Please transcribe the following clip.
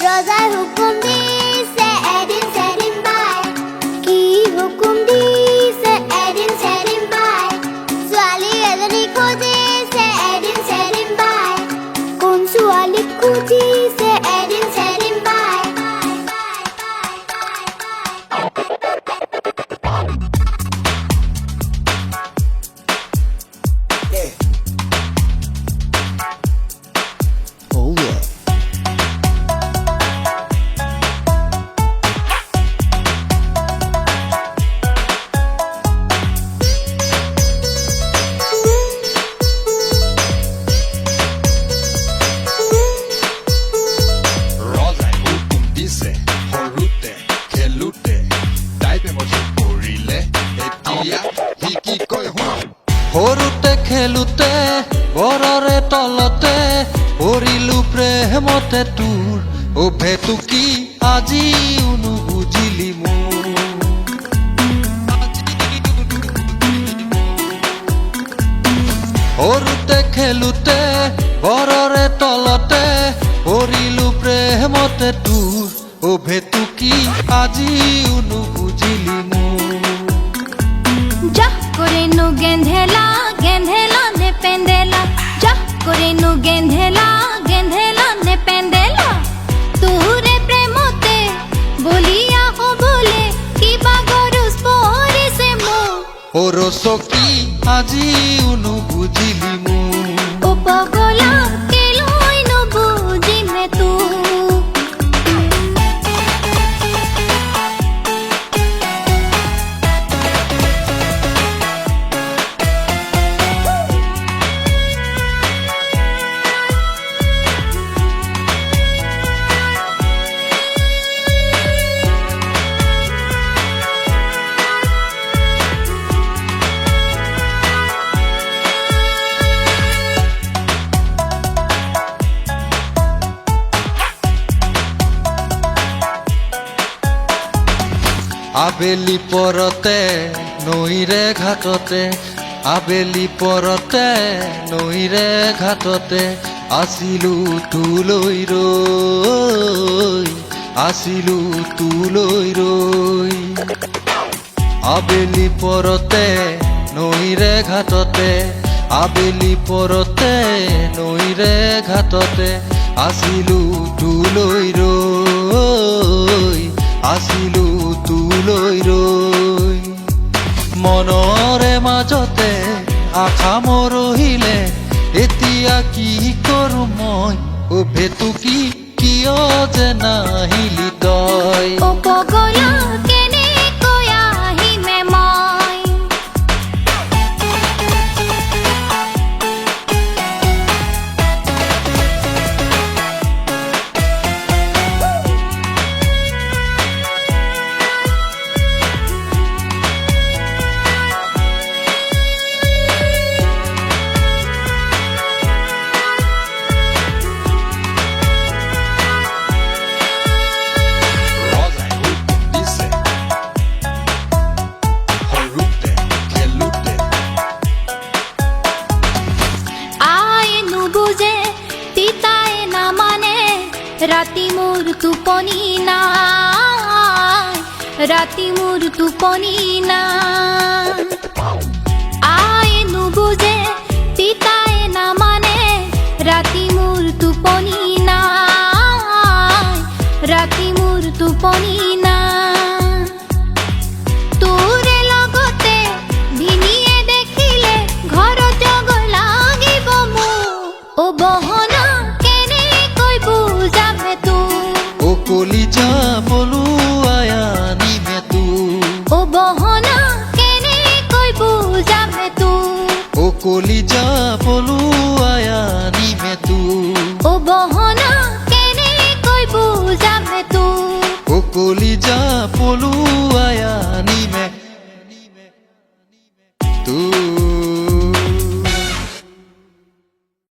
ৰজাই হুকুম দিছে এদিন চেদিন বাই কি হুকুম দিছে এদিন চেদিন বাই ছোৱালী এজনী খুজিছে এদিন চেদিন বাই কোন ছোৱালীক খুজিছে এদিন চেদিন বাই সৰুতে খেলোতে ঘৰৰে তলতে পৰিলো প্ৰেমতে তোৰ অভেতুকি আজিও নুবুজিলি মোৰ সৰুতে খেলোতে ঘৰৰে তলতে পৰিলো প্ৰেমতে তোৰ অভেতুকি আজিও নুবুজিলি মোৰ যা করে নু গেন্ধেলা গেন্ধেলা নে পেন্দেলা যা করে নু গেন্ধেলা গেন্ধেলা নে পেন্দেলা তোরে প্রেমতে বলিয়া হবলে কিবা গরুস পরিছে মো সৰস্বতী আজিও নুবুজিলি মোৰ ও পগলা কেলৈ নুবুজিমে তু আবেলি পৰতে নৈৰে ঘাটতে আবেলি পৰতে নৈৰে ঘাটতে আছিলো তোলৈ ৰৈ আছিলো তোলৈ ৰৈ আবেলি পৰতে নৈৰে ঘাটতে আবেলি পৰতে নৈৰে ঘাটতে আছিলো তোলৈ ৰৈ আছিলো তোলৈ ৰৈ মনৰে মাজতে আশা মৰহিলে এতিয়া কি কৰো মই অভেতুকি কিয় যে নাহিলি তই ও পগলা কেনেকৈ আহিমে মই রাতি মোর তুপনি নাই রাতি মোর তুপনি নাই আয় নুবুঝে পিতায় না মানে রাতি মোর তুপনি নাই রাতি মোর তুপনি নাই তোরে লগতে ভিনিয়ে দেখিলে ঘর জগ লাগিব মো ও বহনা কলিজা পলুৱাই আনিমে তোৰ ও বহনা কেনেকৈ বুজামে তোৰ ও কলিজা পলুৱাই আনিমে তোৰ ও বহনা কেনেকৈ বুজামে তোৰ ও কলিজা পলুৱাই